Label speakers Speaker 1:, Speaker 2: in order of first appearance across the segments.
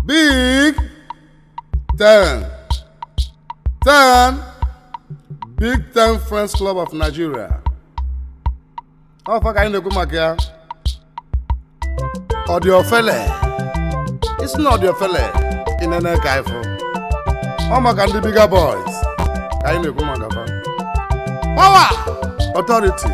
Speaker 1: Big Ten. Big Ten Friends Club of Nigeria. How far can you go, Makia? Audio fella. It's not your fella in an guy for. How much can the bigger boys? Can you go, Makia? Power! Authority.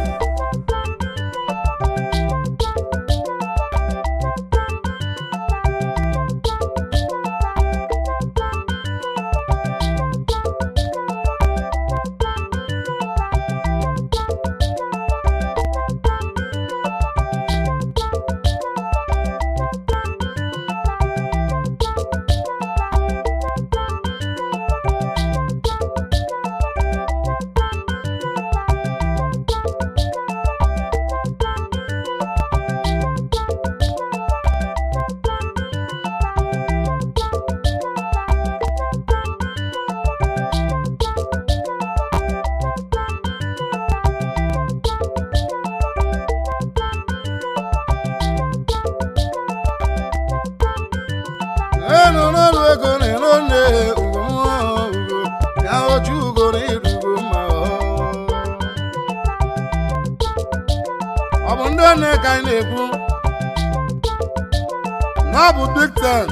Speaker 1: Nabu Big Ten,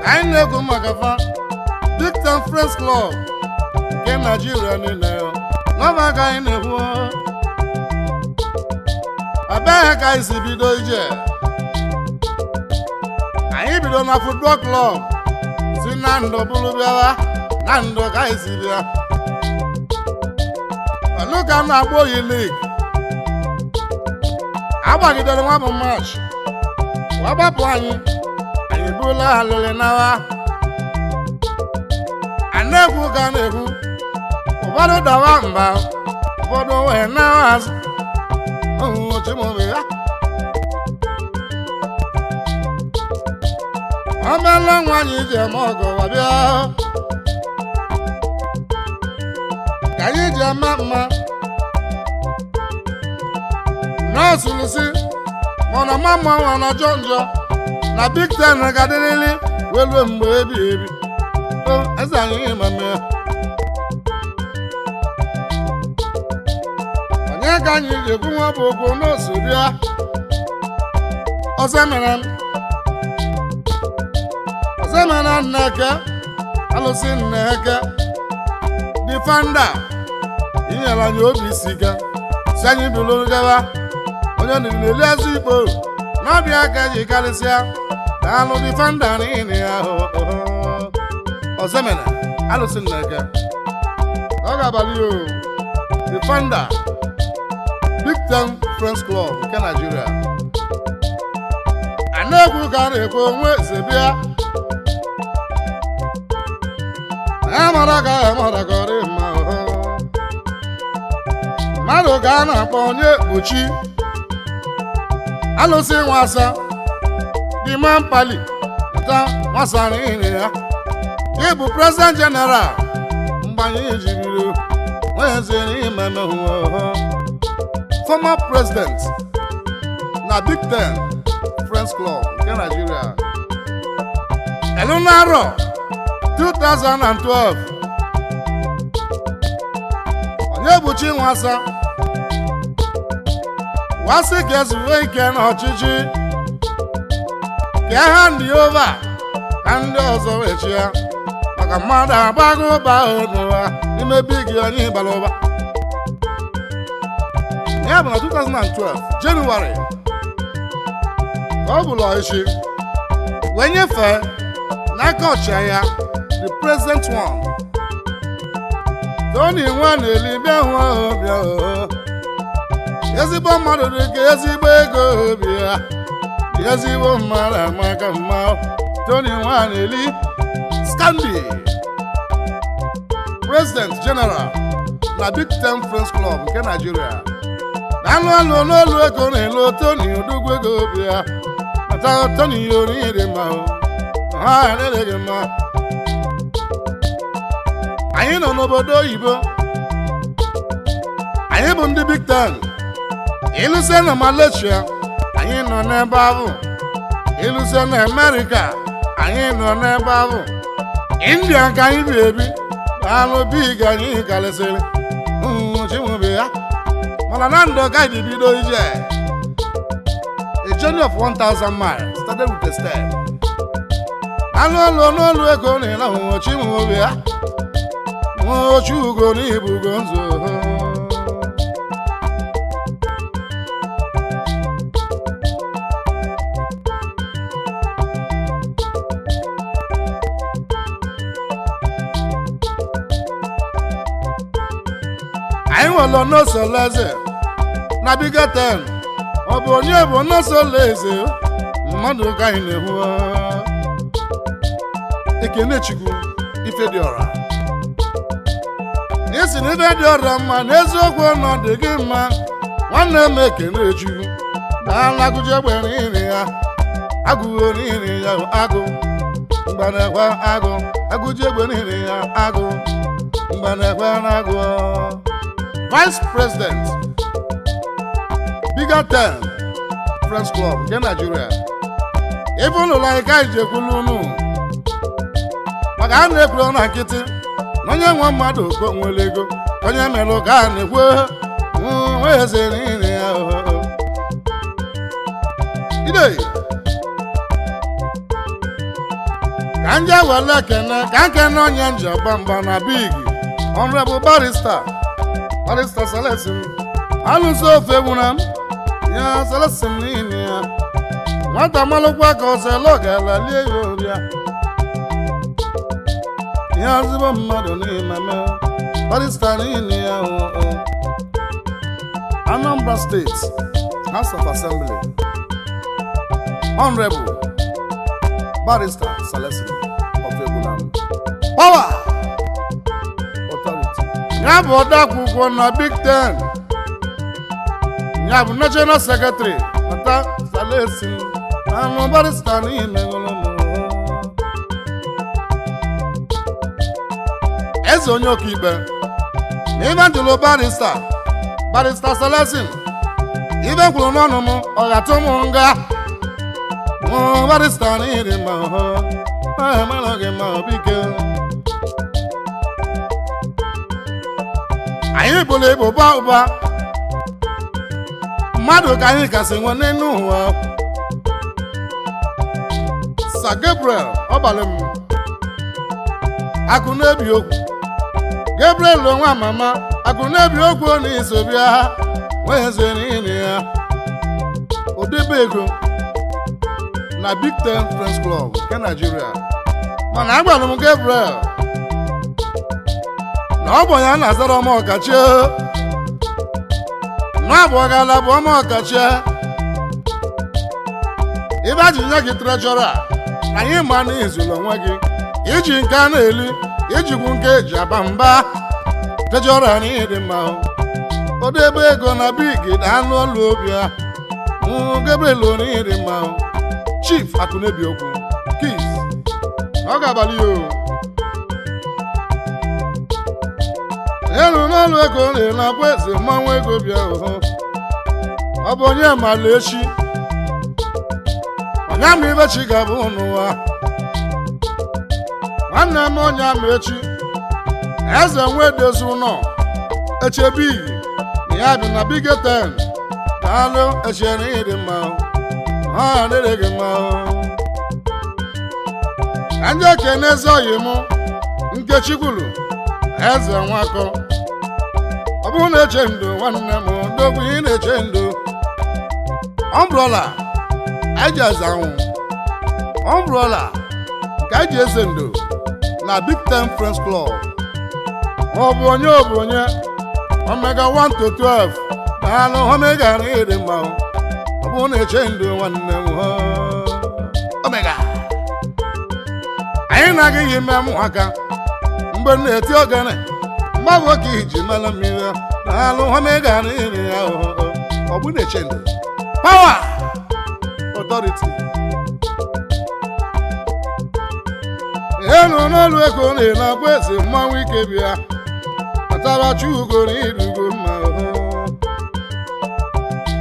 Speaker 1: Kainegu Magafa, Big Ten Friends Club, Ken Nigeria Nino, Nova Kainehu, Abeka is Bidoje, Aibidona Football Club, Sinando Bulubia, Nando Kaisibia, look at my boy league. Abagi dere nwa bụ match. Wabapụ anyị bụla alele nawa. Anegwu ga na-egwu. Ụfọdụ dawa mba. Ụfọdụ wee nawa azụ. Ochimobe ya. Ọmela nwanyị ji eme ọgọ wabịa. Ka anyị ji ama mma. N'asụlụsị mana mama wana jonjo na Big Ten gadilili welu mgbe ebi eze anyị mame onye ka anyị ga-egwu nwa bụ okwu n'oso bịa ọzọ mere nneke alụsị nneke difanda inyere anyị obi isi ike si anyị bụlụrụ gaba onye niile azụ ikpo n'ọbịa ka ji karịsịa na-alụ difanda niile ahụ ọzọmena alụsị nneke ọ ga-abalị o difanda Big Ten Friends Club nke Nigeria a na-ekwu ka a na-ekwu onwe eze bịa amara ka ọrị mma mmadụ ka a na-akpọ onye kpuchi alụsị nwasa dị ma mpali ta nwasa niile ya gị bụ President General mgbanye ejibiri onye zere ime mehuo former president na Big Ten Friends Club nke Nigeria elunarọ 2012 onye bụchi nwasa wasị ka ezuwe ike n'ọchịchị ka ha ndị ova ka ndị ọzọ wechi ya maka mmadụ agbago ụba n'ụwa n'ime big onye ịbara ụba ya bụ na 2012 Jenụwarị ka ọ bụla echi wee nyefee n'aka ọchịagha the present one Tony nwa na-eli bịa hụ ahụ bịa ezigbo mmadụ dị ka ezigbo ego bịa ezigbo mmadụ amaka mma Tony nwa na-eli Scandi President General na Big Ten Friends Club nke Nigeria na-alụ n'olu ego na-elu Tony odugwu ego bịa ata Tony yori dị mma ha na-edegị mma anyị nọ n'obodo oyibo anyị bụ ndị Big Ten ịlụse na Malaysia anyị nọ n'ebe ahụ ịlụse na America anyị nọ n'ebe ahụ India ka anyị bi ebi alụ big anyị kalịsịrị chinwebe ya mana na ndụ ka anyị bido ije a journey of 1,000 miles started with a step alụ ọlụ n'olu ego na-ele ahụ chinwebe ya nwochi ugo n'ibugo nzo anyị nwere n'osoleze na Bigatan ọ bụ onye bụ n'osoleze mmadụ ka anyị na-ehu Ekenechukwu Ifediora n'isi na Ifediora mma n'eziokwu ọnọdụ gị mma nwanne m Ekenechukwu na-alagụje egbe niile ya agụgo niile ya agụ mgbanekwe agụ agụje egbe niile ya agụ mgbanekwe na agụ Vice President Bigatan Friends Club nke Nigeria ebe ụlọ anyị ka iji ekwulu unu maka a na-ekwuru na nkịtị na onye nwe mmadụ ka nwere ego onye mere ka a na-ekwu wee eze niile ya ide ka nje wele kene ka nkene onye njaba mba na big Honorable Barrister Celestin alụso ofe gwụra m ya Celestin niile ya nwata malụkwa ka ọselo ga-ala lie ya orịa ya ezigbo mmadụ n'ime Barrister niile ya Anambra State House of Assembly Honorable Barrister Celestin of Egwulam Power ya bụ odeakwụkwọ na Bigtan ya bụ National Secretary Mata Celestin anụ Barrister niile eze onye ọkaikpe na ibe njụlụ Barrister Celestin ibe kwuru n'ọnụ m ọ gatụ m nga Barrister niile ma mara gị ma bike anyị bụrụ ịbụ ụba mmadụ ka anyị kasị nwe n'elu ụwa Sir Gabriel ọbalị m akụ na-ebi okwu Gabriel onwe mama akụ na-ebi okwu na isobịa wee eze niile ya odebe ego na Bigtan Friends Club nke Nigeria mana agwara m Gabriel na ọ bụ ya na-azara ọma ọkachi na abụọgala bụ ọma ọkachi ebe a ji nye gị trejọra anyị ma na izụlụ onwe gị iji nke a na-eli ijikwu nke eji aba mba trejọra n'ihe dị mma odebe ego na big anụ ọlụ obi ya Gabriel n'ihe dị mma Chief Akunebi Okwu Keys ọ ga-abalị elu n'ọlụ ego na-akwa eze mmanwụ ego bịa ọ bụ onye mala echi onye ama ibe chi ga-abụ n'ụwa nwanne m onye ama echi eze nwe dozi ụlọ echebi na ya bi na Bigatan na-alụ echere ihe dị mma ha dịrị gị mma ka ndị okenye eze oyi m Nkechi kwuru eze nwakọ ọ bụrụ na-eche ndo nwanne m ndogbu ị na-eche ndo Umbrella eji eze anwụ Umbrella nke eji eze ndo na Bigtan Friends Club ọ bụ onye Omega 1 to 12 na-alụ Omega na ịdị mma ọ bụrụ na-eche ndo nwanne m Omega anyị na-agaghị ime mụ aka mgbe na-eti ogene mgbabụ oke iji mara mmiri na-alụ Omega na ịdị ya ọ bụ na-eche ndo Power Authority elu n'olu ego na-akwa eze mmanwụ ike bịa atarachi ugo na irugo mma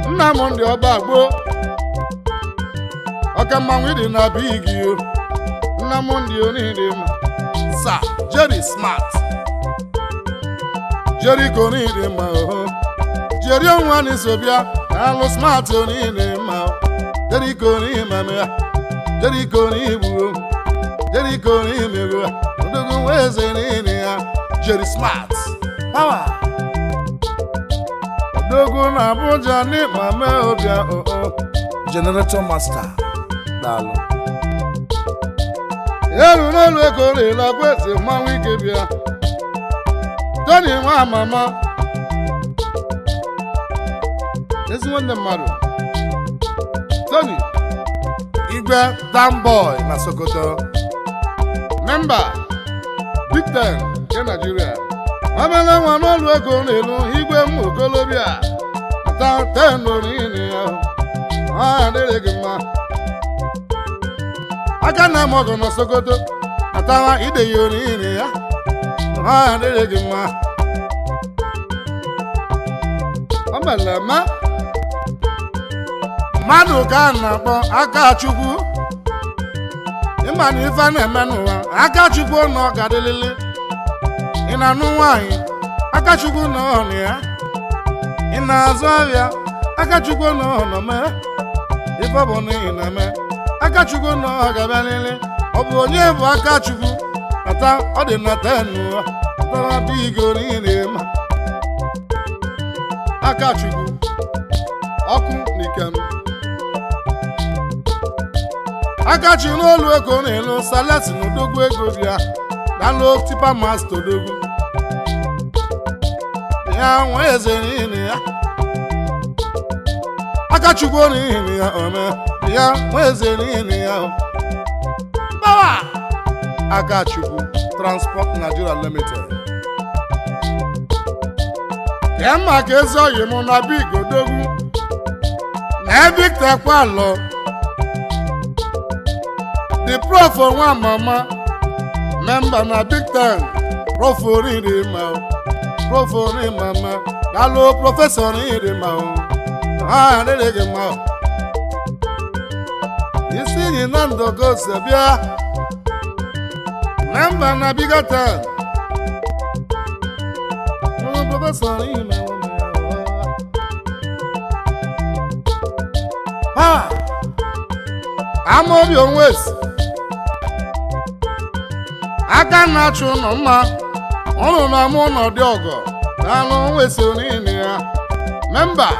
Speaker 1: Nnamdị Ọbagbo ọka mmanwụ ịdị na big Nnamundi Onidima, Sir Jerry Smart, Jerry Konidima, Jerry Onwani Sobia, Alo Smart Onidima, Jerry Konimamia, Jerry Konibu, Jerry Konimibu, Dogun Wezenia, Jerry Smart, Power, Dogun Abuja ni Mame Obia, Generator Master, Dalo. Elu n'elu ego la kwese mmanwụ ike bịa Tony nwa mama ezi nwanne mmadụ Tony Igwe Damboy na Sokoto Member Big Ten nke Nigeria Amala nwa n'olu ego n'elu Igwe Mmokolobia Ata teno n'ini ya dịrị gị mma Aka na mogo na Sokoto atawa ide yori ya dịrị gị mma Omelema mmadụ ka na-akpọ aka Chukwu ịma na ife na-eme n'ụwa aka Chukwu nọ gadịlịlị ị na-anụ nwaanyị aka Chukwu nọ ya ị na-azụ ahịa aka Chukwu nọ mee ife bụ na ị na-eme aka Chukwu nọ gabalịlị ọ bụ onye bụ aka Chukwu ata ọ dị na tenu atara bigo niile ma aka Chukwu ọkụ n'ikem aka Chi n'olu ego n'elu Salesi n'odogwu ego bịa dalụ tipa master odogwu ya nwa eze niile ya aka Chukwu niile ya ome ya nweze niile ya Power aka Chukwu Transport Nigeria Limited Kemma ka ezi oyi mụ na Big Odogwu na Victor Kwalo the Prof nwa mama member na Big Ten Prof Onidima Prof Onimama Dalo Professor Onidima dịrị gị mma isi yi na ndọgo sebia member na Big Ten Professor Onidima Amobi Onwesi aka na-achụ ụlọ mma ọrụ na amụ ụlọ dị ọgọ n'anụ Onwesi Onini ya member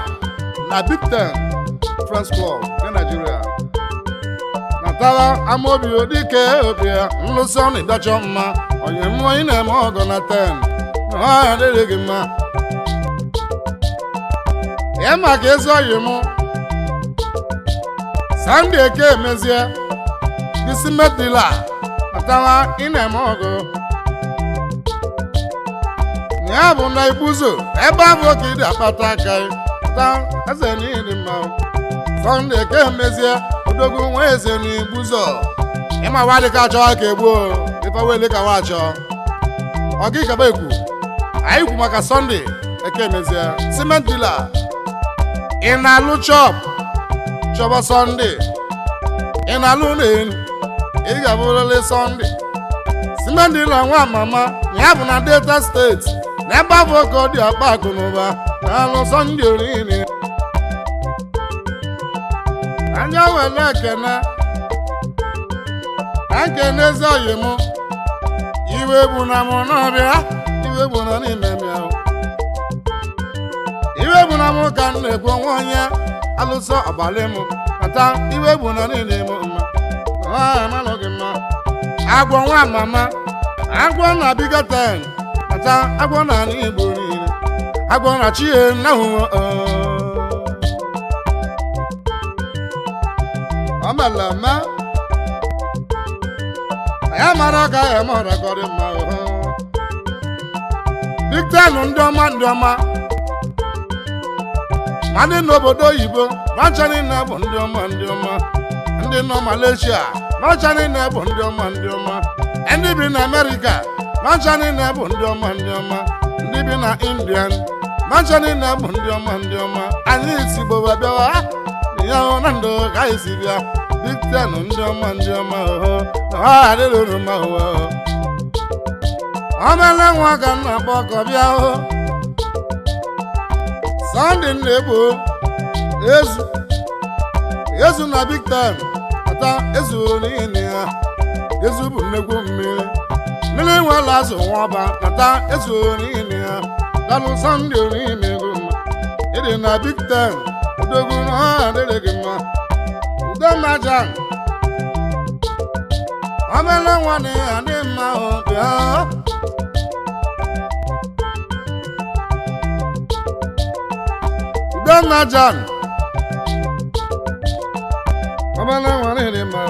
Speaker 1: na Big Ten Friends Club nke Nigeria natara Amobi Odike obi ya nlụsị ọ na-ịdachọ mma onye mmụọ ị na-eme ọgọ na 10 dịrị gị mma ya maka ezi oyi mụ Sunday Eke emezie bisi medila atawa ị na-eme ọgụ ya bụ na Ibuzo ebe ahụ ka ị dị akpata aka ta eze niile mma Sunday Eke emezie odogwu nwa eze na Ibuzo ịma wadị ka achọ ka egbuo ife wele ka wa achọ ọgị kaba ekwu anyị kwu maka Sunday Eke emezie cement dealer ị na-alụ chọba Sunday ị na-alụ n'elu ị ga-abụrịrị Sunday cement dealer nwa mama ya bụ na Delta State na ebe afọ ka ọ dị akpa akụ n'ụba na-alụ Sunday oriri anya wele ekene ekene ezi oyi mụ iwe bụ na mụ n'ọbịa iwe bụ na n'ime mịa iwe bụ na mụ ka m na-ekwu nwa onye alụsọ abalị mụ ata iwe bụ na niile mụ mma amalụ gị mma agwọ nwa mama agwọ na Big Ten ata agwọ na ala Igbo niile agwọ na chie na hụ ọmalama ya mara ka ya mara kọrị mma Big Ten ndị ọma ma ndị n'obodo oyibo macha niile bụ ndị ọma ndị nọ Malaysia macha niile bụ ndị ọma ndị bi na America macha niile bụ ndị ọma ndị bi na India macha niile bụ ndị ọma anyị Igbo bịawa ya na ndụ ka anyị si bịa Big Ten ndị ọma na ha adịrị mma omele nwa ka nna akpọ ka bịa Sunday na-egbo ezu na Big Ten ata ezu niile ya ezu bụ nnekwu mmiri nwere azụ nwaba ata ezu niile ya dalụ Sunday niile ego mma ịdị na Big Ten odogwu na ha adịrị gị mma Udemajan omele nwa na ya dị mma bịa Udemajan omele nwa na dị mma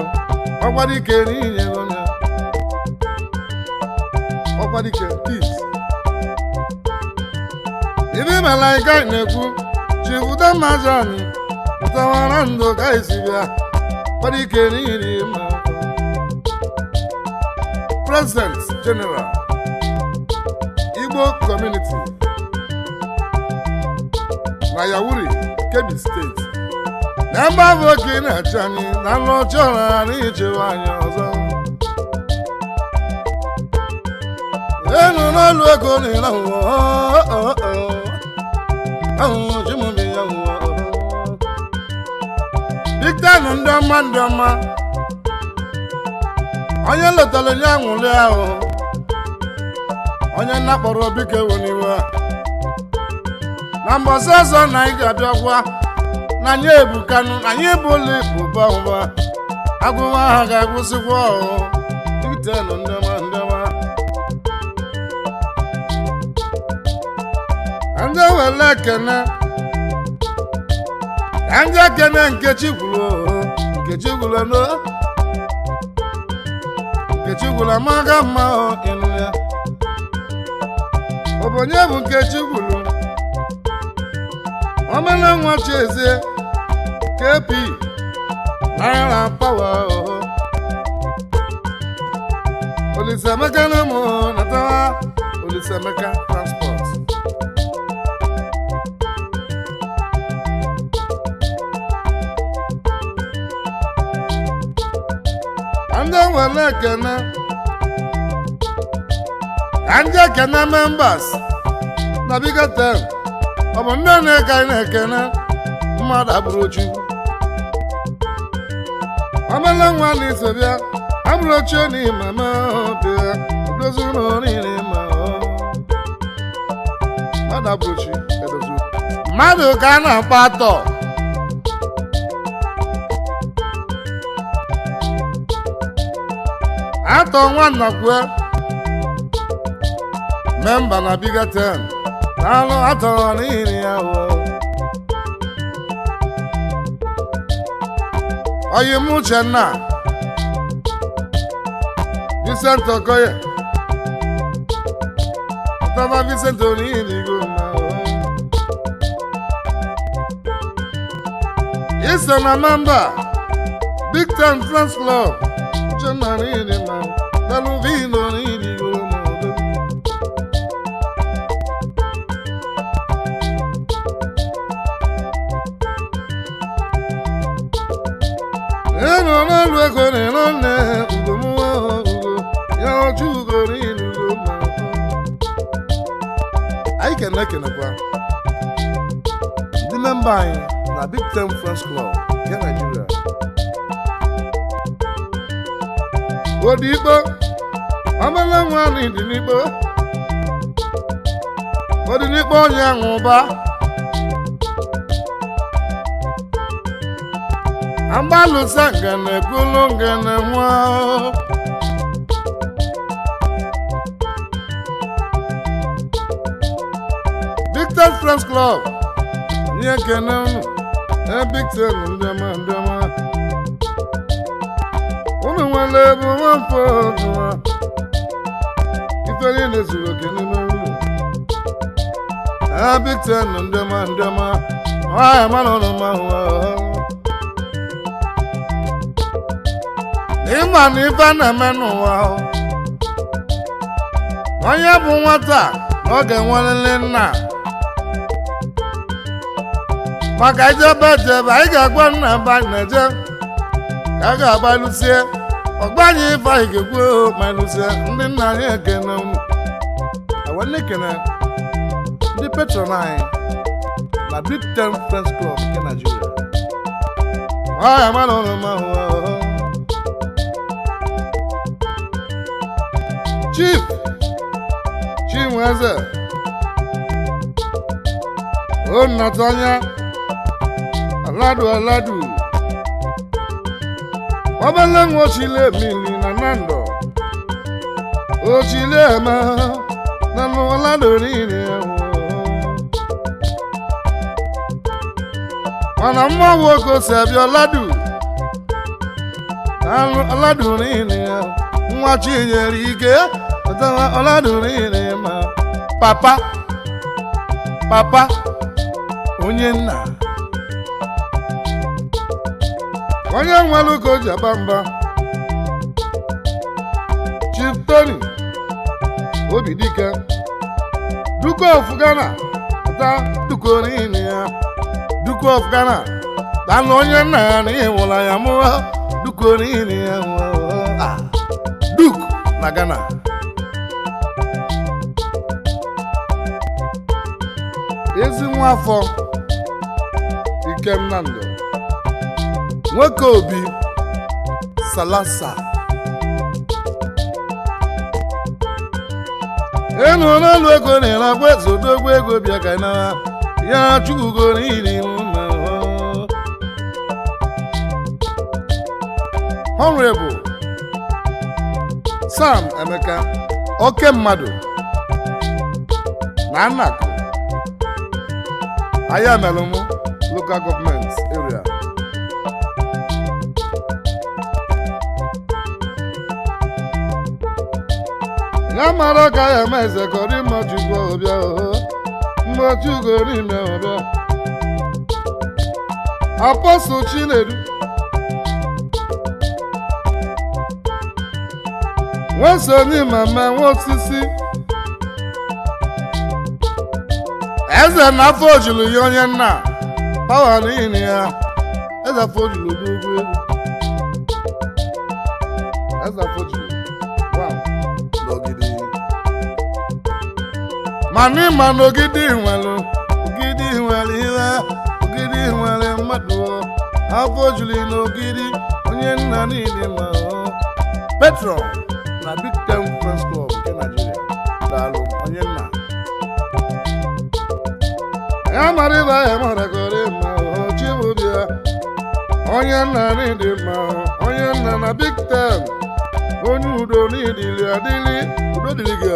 Speaker 1: ọkwadike n'ihe onye ọkwadike peace ibi malaika na-ekwu chi Udemajan pụtawara ndụ ka esi bịa ọkwadike n'ihe mma President General Igbo Community na Yawuri, Kebbi State na mgbe afọ oke na-achị anyị na nlọchi ọra n'ichewe anyị ọzọ enu n'ọlụ ego niile ahụhụ chimụbi ya Big Ten ndị ọma onye lọtara onye anwụrụ ahụ onye nnakpọrọ biko eweniwe na mbọsị ọzọ na anyị ga-abịakwa na anyị ebukanụ na anyị ebe ụlọ ịbụba ụba agụwa ha ga-agwụsịkwa Big Ten ndị ọma ndị wele ekene ka ndị ekene Nkechi gwuru no Nkechi gwuru amaga mma ịnụ ya obonye bụ Nkechi gwuru omele nwa Chiezie KP Naira Power Olisaemeka na ụmụ natawa Olisaemeka Transport ndị nwere ekene ka ndị ekene members na Big Ten ọ bụ ndị na-eke anyị na-ekene mmadụ abụrụchi omele nwa na iso bịa abụrụchi n'ime bịa edozi ụlọ niile ma mmadụ abụrụchi edozi mmadụ ka a na-akpọ atọ atọ Nwannakwe memba na Big Ten n'alụ atọ n'ihi ya Oyim Uchenna Vincent Okoye Otava Vincent Onigo Isa na memba Big Ten Friends Club Uchenna n'ihi ma Daluvino n'ihi n'ọlụ ego na-enone ugomuo ya ọjụ ugo n'ilugo ma anyị kenekwa ndị memba anyị na Big Ten Friends Club nke Nigeria Odigbo omele nwa n'Idinigbo Odigbo onye aṅụba Ambalusa ngene kulu ngene nwa Big Ten Friends Club nye kene Big Ten ndema unu nwale bụ nwafọ ifere na-ezuru oke n'ime unu Big Ten ndema ọhaya mana ọnụ mahụ ịma na ife na-eme n'ụwa onye bụ nwata na ọ ga-enwerịrị nna maka ijebe ejebe anyị ga-agwa nna mba na-eje ka a ga-agba lụsie ọgbanye ife anyị ga-ekwu ma lụsie ndị nna anyị ekene unu awanne ekene ndị patron anyị na Big Ten Friends Club nke Nigeria ya mara ụlọ mahụ Chief Chinweze o nnatanya aladu obele nwa ochile mili na nando ochile eme na aladu niile mana mma nwoke si abịa aladu niile nwa Chinyere ike aladu niile ma papa onye nna onye nwere ka o ji aba mba Chief Tony Obidike Duke of Ghana Duke niile ya Duke of Ghana dana onye nna ya na ihe nwụla ya mụọ Duke niile ya Duke na Ghana ezi nwa afọ Ikem Nando nwoke Obi Salasa enu n'elu ego na-ere agwa ezodogbo ego bịa ka na ya chukwugo niile Honorable Sam Emeka oke mmadụ na Nnakụ Ayamelụmụ local government area ya mara ka ya eme eze kọrọ mmachukwu ọbịa mmachukwu n'ime ọbịa Apostle Chinedu nwesonye mama nwa osisi eze na afọ ojulu ya onye nna pawa niile ya eze afọ ojulu n'ugwu egwu eze afọ ojulu n'ogidi mana ịma n'ogidi nwere ihe ogidi nwere mmadụ afọ ojulu n'ogidi onye nna niile ma Patron na Big Ten Friends Club nke Nigeria daalụ onye nna ya mara ịba ya mara kọrọ ma Chibubia onye nna n'ịdị mma onye nna na Big Ten onye udo n'ịdịli adịli udo dịrị gị